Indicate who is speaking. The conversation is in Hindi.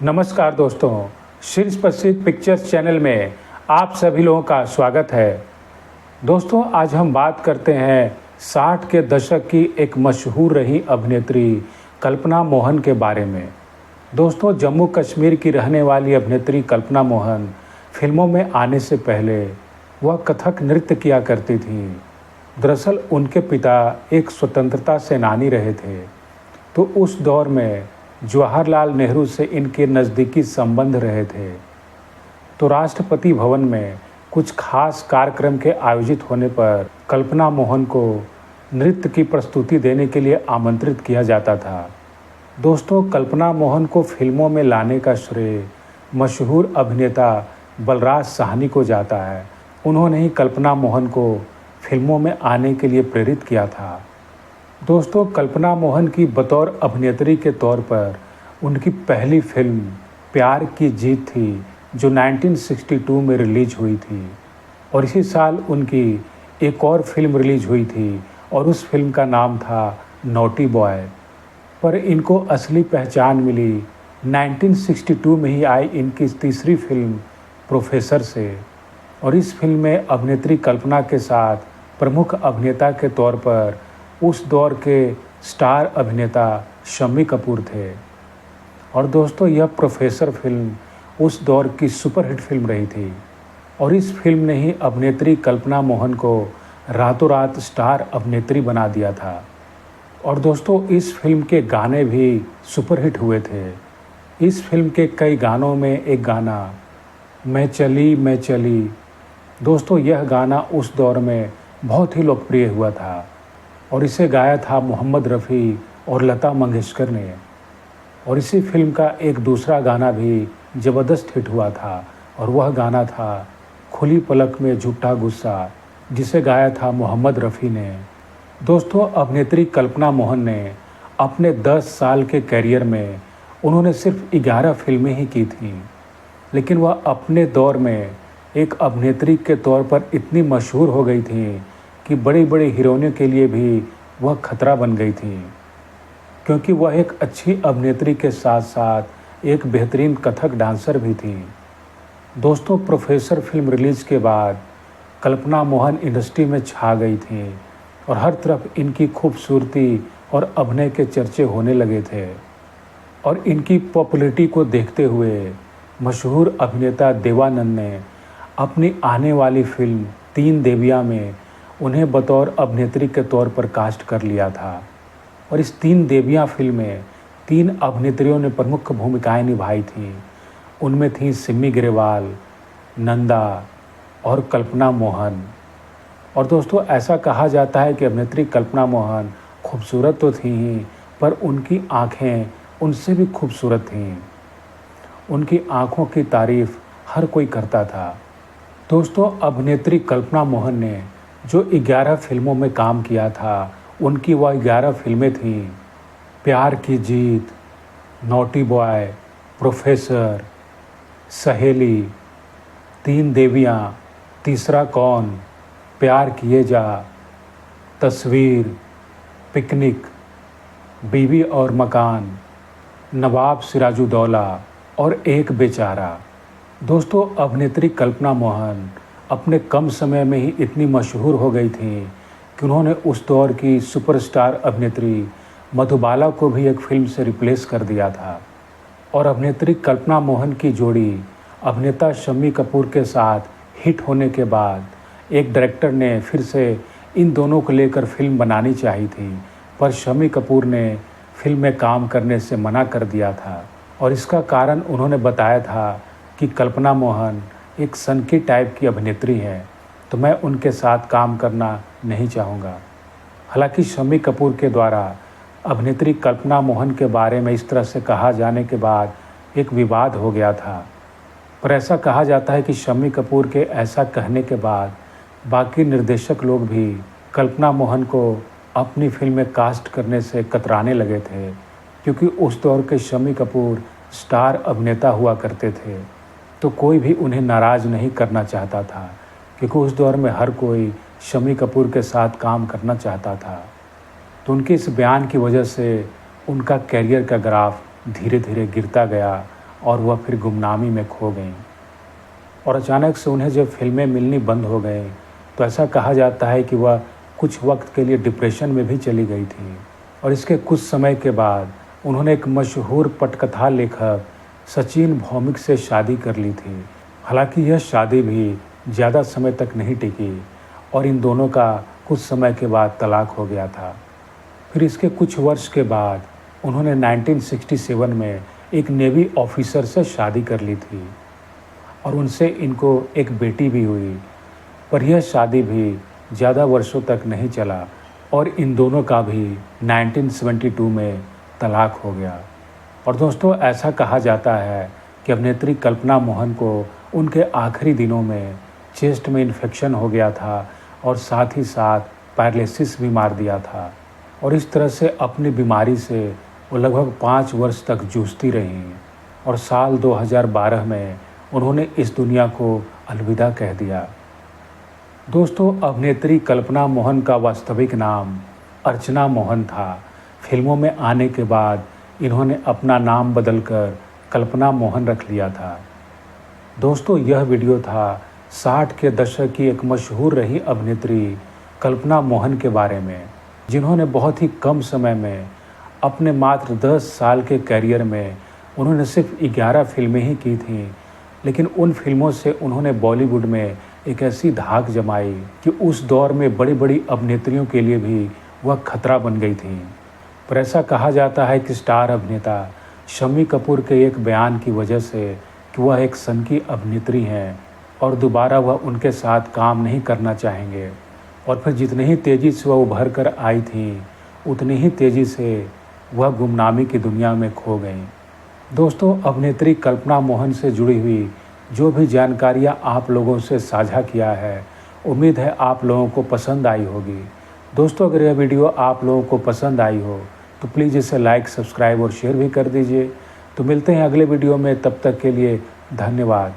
Speaker 1: नमस्कार दोस्तों, शीर्ष प्रसिद्ध पिक्चर्स चैनल में आप सभी लोगों का स्वागत है। दोस्तों, आज हम बात करते हैं 60 के दशक की एक मशहूर रही अभिनेत्री कल्पना मोहन के बारे में। दोस्तों, जम्मू कश्मीर की रहने वाली अभिनेत्री कल्पना मोहन फिल्मों में आने से पहले वह कथक नृत्य किया करती थी। दरअसल उनके पिता एक स्वतंत्रता सेनानी रहे थे, तो उस दौर में जवाहरलाल नेहरू से इनके नज़दीकी संबंध रहे थे। तो राष्ट्रपति भवन में कुछ खास कार्यक्रम के आयोजित होने पर कल्पना मोहन को नृत्य की प्रस्तुति देने के लिए आमंत्रित किया जाता था। दोस्तों, कल्पना मोहन को फिल्मों में लाने का श्रेय मशहूर अभिनेता बलराज साहनी को जाता है। उन्होंने ही कल्पना मोहन को फिल्मों में आने के लिए प्रेरित किया था। दोस्तों, कल्पना मोहन की बतौर अभिनेत्री के तौर पर उनकी पहली फिल्म प्यार की जीत थी, जो 1962 में रिलीज हुई थी, और इसी साल उनकी एक और फिल्म रिलीज हुई थी और उस फिल्म का नाम था नॉटी बॉय। पर इनको असली पहचान मिली 1962 में ही आई इनकी तीसरी फिल्म प्रोफेसर से, और इस फिल्म में अभिनेत्री कल्पना के साथ प्रमुख अभिनेता के तौर पर उस दौर के स्टार अभिनेता शम्मी कपूर थे। और दोस्तों, यह प्रोफेसर फिल्म उस दौर की सुपरहिट फिल्म रही थी, और इस फिल्म ने ही अभिनेत्री कल्पना मोहन को रातों रात स्टार अभिनेत्री बना दिया था। और दोस्तों, इस फिल्म के गाने भी सुपरहिट हुए थे। इस फिल्म के कई गानों में एक गाना मैं चली, दोस्तों यह गाना उस दौर में बहुत ही लोकप्रिय हुआ था, और इसे गाया था मोहम्मद रफ़ी और लता मंगेशकर ने। और इसी फिल्म का एक दूसरा गाना भी ज़बरदस्त हिट हुआ था, और वह गाना था खुली पलक में झूठा गुस्सा, जिसे गाया था मोहम्मद रफ़ी ने। दोस्तों, अभिनेत्री कल्पना मोहन ने अपने 10 साल के करियर में उन्होंने सिर्फ 11 फिल्में ही की थीं, लेकिन वह अपने दौर में एक अभिनेत्री के तौर पर इतनी मशहूर हो गई थीं कि बड़ी बड़ी हीरोइनों के लिए भी वह खतरा बन गई थी, क्योंकि वह एक अच्छी अभिनेत्री के साथ साथ एक बेहतरीन कथक डांसर भी थी। दोस्तों, प्रोफेसर फिल्म रिलीज़ के बाद कल्पना मोहन इंडस्ट्री में छा गई थी, और हर तरफ इनकी खूबसूरती और अभिनय के चर्चे होने लगे थे। और इनकी पॉपुलैरिटी को देखते हुए मशहूर अभिनेता देवानंद ने अपनी आने वाली फिल्म तीन देवियाँ में उन्हें बतौर अभिनेत्री के तौर पर कास्ट कर लिया था। और इस तीन देवियाँ फिल्म में 3 अभिनेत्रियों ने प्रमुख भूमिकाएं निभाई थीं। उनमें थीं सिमी ग्रेवाल, नंदा और कल्पना मोहन। और दोस्तों, ऐसा कहा जाता है कि अभिनेत्री कल्पना मोहन खूबसूरत तो थी ही, पर उनकी आँखें उनसे भी खूबसूरत थीं। उनकी आँखों की तारीफ़ हर कोई करता था। दोस्तों, अभिनेत्री कल्पना मोहन ने जो 11 फिल्मों में काम किया था, उनकी वह 11 फिल्में थीं प्यार की जीत, नॉटी बॉय, प्रोफेसर, सहेली, तीन देवियाँ, तीसरा कौन, प्यार किए जा, तस्वीर, पिकनिक, बीवी और मकान, नवाब सिराजुद्दौला और एक बेचारा। दोस्तों, अभिनेत्री कल्पना मोहन अपने कम समय में ही इतनी मशहूर हो गई थी कि उन्होंने उस दौर की सुपरस्टार अभिनेत्री मधुबाला को भी एक फिल्म से रिप्लेस कर दिया था। और अभिनेत्री कल्पना मोहन की जोड़ी अभिनेता शम्मी कपूर के साथ हिट होने के बाद एक डायरेक्टर ने फिर से इन दोनों को लेकर फिल्म बनानी चाहिए थी, पर शम्मी कपूर ने फिल्म में काम करने से मना कर दिया था। और इसका कारण उन्होंने बताया था कि कल्पना मोहन एक सनकी टाइप की अभिनेत्री है, तो मैं उनके साथ काम करना नहीं चाहूँगा। हालांकि शम्मी कपूर के द्वारा अभिनेत्री कल्पना मोहन के बारे में इस तरह से कहा जाने के बाद एक विवाद हो गया था, पर ऐसा कहा जाता है कि शम्मी कपूर के ऐसा कहने के बाद बाकी निर्देशक लोग भी कल्पना मोहन को अपनी फिल्म में कास्ट करने से कतराने लगे थे, क्योंकि उस दौर के शम्मी कपूर स्टार अभिनेता हुआ करते थे, तो कोई भी उन्हें नाराज़ नहीं करना चाहता था, क्योंकि उस दौर में हर कोई शम्मी कपूर के साथ काम करना चाहता था। तो उनके इस बयान की वजह से उनका कैरियर का ग्राफ धीरे धीरे गिरता गया और वह फिर गुमनामी में खो गईं। और अचानक से उन्हें जब फिल्में मिलनी बंद हो गईं तो ऐसा कहा जाता है कि वह कुछ वक्त के लिए डिप्रेशन में भी चली गई थी। और इसके कुछ समय के बाद उन्होंने एक मशहूर पटकथा लेखक सचिन भौमिक से शादी कर ली थी। हालांकि यह शादी भी ज़्यादा समय तक नहीं टिकी और इन दोनों का कुछ समय के बाद तलाक हो गया था। फिर इसके कुछ वर्ष के बाद उन्होंने 1967 में एक नेवी ऑफिसर से शादी कर ली थी और उनसे इनको एक बेटी भी हुई। पर यह शादी भी ज़्यादा वर्षों तक नहीं चला और इन दोनों का भी 1972 में तलाक हो गया। और दोस्तों, ऐसा कहा जाता है कि अभिनेत्री कल्पना मोहन को उनके आखिरी दिनों में चेस्ट में इन्फेक्शन हो गया था और साथ ही साथ पैरालिसिस भी मार दिया था। और इस तरह से अपनी बीमारी से वो लगभग 5 वर्ष तक जूझती रहीं और साल 2012 में उन्होंने इस दुनिया को अलविदा कह दिया। दोस्तों, अभिनेत्री कल्पना मोहन का वास्तविक नाम अर्चना मोहन था। फिल्मों में आने के बाद इन्होंने अपना नाम बदलकर कल्पना मोहन रख लिया था। दोस्तों, यह वीडियो था 60 के दशक की एक मशहूर रही अभिनेत्री कल्पना मोहन के बारे में, जिन्होंने बहुत ही कम समय में अपने मात्र 10 साल के करियर में उन्होंने सिर्फ 11 फिल्में ही की थीं, लेकिन उन फिल्मों से उन्होंने बॉलीवुड में एक ऐसी धाक जमाई कि उस दौर में बड़ी बड़ी अभिनेत्रियों के लिए भी वह खतरा बन गई थीं। पर ऐसा कहा जाता है कि स्टार अभिनेता शम्मी कपूर के एक बयान की वजह से कि वह एक सनकी अभिनेत्री हैं और दोबारा वह उनके साथ काम नहीं करना चाहेंगे, और फिर जितनी ही तेज़ी से वह उभर कर आई थी उतनी ही तेज़ी से वह गुमनामी की दुनिया में खो गईं। दोस्तों, अभिनेत्री कल्पना मोहन से जुड़ी हुई जो भी जानकारियां आप लोगों से साझा किया है, उम्मीद है आप लोगों को पसंद आई होगी। दोस्तों, अगर यह वीडियो आप लोगों को पसंद आई हो तो प्लीज़ इसे लाइक, सब्सक्राइब और शेयर भी कर दीजिए। तो मिलते हैं अगले वीडियो में, तब तक के लिए धन्यवाद।